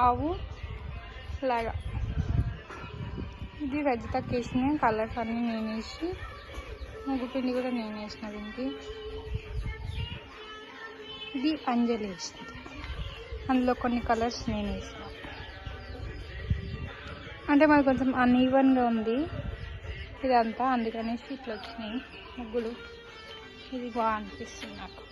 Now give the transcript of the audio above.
ఆవు లాగా. ఇది రజితకి వేసిన కలర్స్ అన్నీ నేను వేసి, ముగ్గు పిండి కూడా నేను వేసిన దీనికి. ఇది అంజలి వేసింది, అందులో కొన్ని కలర్స్ నేను వేసిన. అంటే మాది కొంచెం అన్ఈవెన్గా ఉంది ఇదంతా, అందుకనేసి ఇట్లా వచ్చినాయి ముగ్గులు. ఇది బాగా అనిపిస్తుంది నాకు.